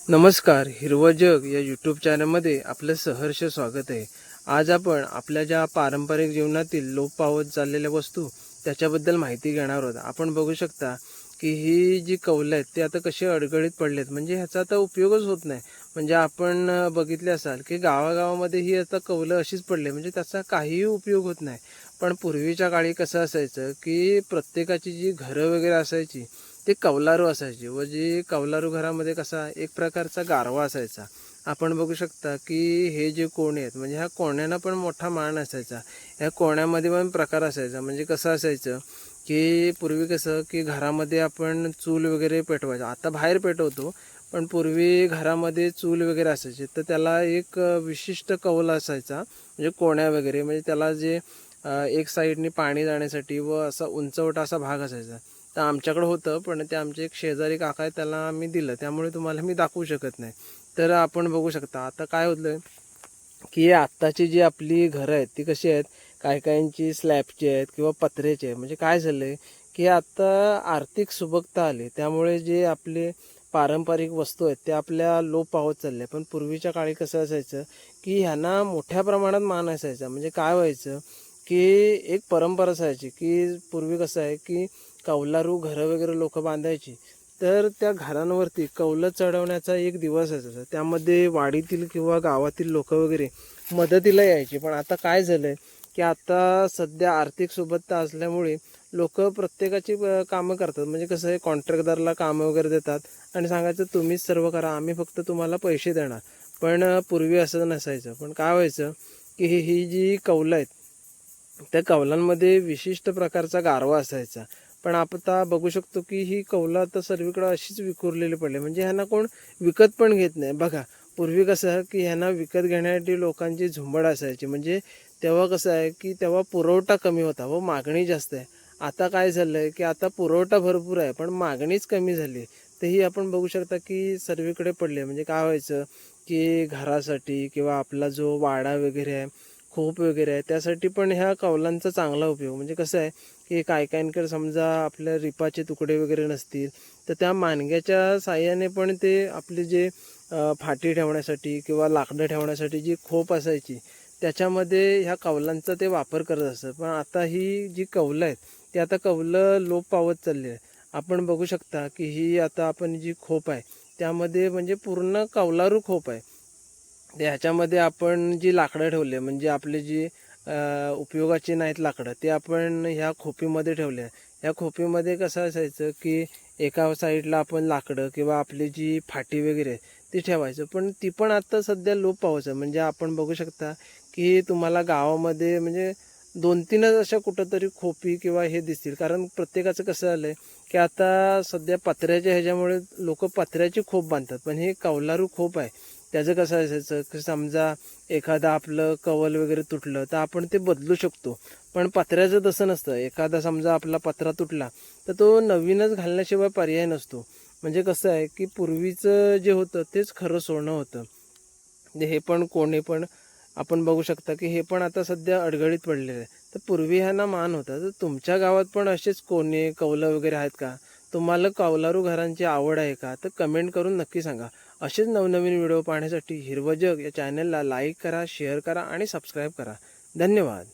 नमस्कार, हिरवं जग या यूट्यूब चॅनलमध्ये आपलं सहर्ष स्वागत आहे. आज आपण आपल्या ज्या पारंपरिक जीवनातील लोप पावत चाललेल्या वस्तू त्याच्याबद्दल माहिती घेणार आहोत. आपण बघू शकता की ही जी कौलं आहेत ते आता कसे अडगळीत पडलेत, म्हणजे ह्याचा आता उपयोगच होत नाही. म्हणजे आपण बघितले असाल की गावागावामध्ये ही आता कौलं अशीच पडली, म्हणजे त्याचा काहीही उपयोग होत नाही. पण पूर्वीच्या काळी कसं असायचं की प्रत्येकाची जी घरं वगैरे असायची ते कौलारू असायचे, व जे कौलारू घरामध्ये कसा एक प्रकारचा गारवा असायचा. आपण बघू शकता की हे जे कोणे आहेत, म्हणजे ह्या कोण्यांना पण मोठा मान असायचा. ह्या कोण्यामध्ये पण प्रकार असायचा. म्हणजे कसं असायचं की पूर्वी कसं की घरामध्ये आपण चूल वगैरे पेटवायचं, आता बाहेर पेटवतो, पण पूर्वी घरामध्ये चूल वगैरे असायची. तर त्याला एक विशिष्ट कौल असायचा, म्हणजे कोण्या वगैरे, म्हणजे त्याला जे एक साईडने पाणी जाण्यासाठी व असा उंचवटा असा भाग असायचा. तर आमच्याकडं होतं, पण ते आमचे एक शेजारी काका आहे, त्याला आम्ही दिलं, त्यामुळे तुम्हाला मी दाखवू शकत नाही. तर आपण बघू शकता आता काय होतं की आत्ताची जी आपली घरं आहेत ती कशी आहेत, काही काहींची स्लॅबची आहेत किंवा पत्र्याची आहेत. म्हणजे काय झालं आहे की आता आर्थिक सुबकता आली, त्यामुळे जे आपले पारंपरिक वस्तू आहेत त्या आपल्या लोप पावत चालल्या. पण पूर्वीच्या काळी कसं असायचं की ह्यांना मोठ्या प्रमाणात मान असायचा. म्हणजे काय व्हायचं की एक परंपरा असायची की पूर्वी कसं आहे की कौलारू घरं वगैरे लोक बांधायची, तर त्या घरांवरती कौलं चढवण्याचा एक दिवस असायचा. त्यामध्ये वाडीतील किंवा गावातील लोक वगैरे मदतीला यायचे. पण आता काय झालंय की आता सध्या आर्थिक सुबत्ता असल्यामुळे लोक प्रत्येकाची कामं करतात. म्हणजे कसं आहे, कॉन्ट्रॅक्टदारला कामं वगैरे देतात आणि सांगायचं तुम्हीच सर्व करा, आम्ही फक्त तुम्हाला पैसे देणार. पण पूर्वी असं नसायचं. पण काय व्हायचं की ही जी कौलं आहेत त्या कौलांमध्ये विशिष्ट प्रकारचा गारवा असायचा. पण आपण आता बघू शकतो की ही कौलं आता सर्वीकडे अशीच विखुरलेली पडली. म्हणजे ह्यांना कोण विकत पण घेत नाही. बघा, पूर्वी कसं की ह्यांना विकत घेण्यासाठी लोकांची झुंबड असायची. म्हणजे तेव्हा कसं आहे की तेव्हा पुरवठा कमी होता व मागणी जास्त आहे. आता काय झालं आहे की आता पुरवठा भरपूर आहे, पण मागणीच कमी झाली. तर ही आपण बघू शकता की सर्वीकडे पडली आहे. म्हणजे काय व्हायचं की घरासाठी किंवा आपला जो वाडा वगैरे आहे, खोप वगैरे आहे, त्यासाठी पण ह्या कौलांचा चांगला उपयोग. म्हणजे कसं आहे की काही काहींकडे समजा आपल्या रिपाचे तुकडे वगैरे नसतील, तर त्या माणग्याच्या साहाय्याने पण ते आपले जे फाटी ठेवण्यासाठी किंवा लाकडं ठेवण्यासाठी जी खोप असायची त्याच्यामध्ये ह्या कौलांचा ते वापर करत असतं. पण आता ही जी कौलं आहेत ती आता कौलं लोप पावत चालली आहे. आपण बघू शकता की ही आता आपण जी खोप आहे त्यामध्ये म्हणजे पूर्ण कौलारू खोप आहे. ह्याच्यामध्ये आपण जी लाकडं ठेवले, म्हणजे आपली जी उपयोगाची नाहीत लाकडं, ते आपण ह्या खोपीमध्ये ठेवले. ह्या खोपीमध्ये कसं असायचं की एका साईडला आपण लाकडं किंवा आपली जी फाटी वगैरे आहे ती ठेवायचं. पण ती पण आता सध्या लोप पावायचं. म्हणजे आपण बघू शकता की तुम्हाला गावामध्ये म्हणजे 2-3च अशा कुठंतरी खोपी किंवा हे दिसतील. कारण प्रत्येकाचं कसं झालं आहे की आता सध्या पत्र्याच्या ह्याच्यामुळे लोक पत्र्याची खोप बांधतात. पण हे कौलारू खोप आहे, त्याचं कसं असायचं की समजा एखादं आपलं कवल वगैरे तुटलं तर आपण ते बदलू शकतो. पण पत्र्याचं तसं नसतं. एखादा समजा आपला पत्रा तुटला तर तो नवीनच घालण्याशिवाय पर्याय नसतो. म्हणजे कसं आहे की पूर्वीचं जे होतं तेच खरं सोनं होतं. म्हणजे हे पण कोणे पण आपण बघू शकता की हे पण आता सध्या अडगळीत पडलेलं आहे. तर पूर्वी ह्यांना मान होता. तर तुमच्या गावात पण असेच कोणे कौलं वगैरे आहेत का? तुम्हाला कौलारू घरांची आवड आहे का? तर कमेंट करून नक्की सांगा. असेच नवनवीन व्हिडिओ पाहण्यासाठी हिरवं जग या चॅनलला लाईक करा, शेअर करा आणि सबस्क्राईब करा. धन्यवाद.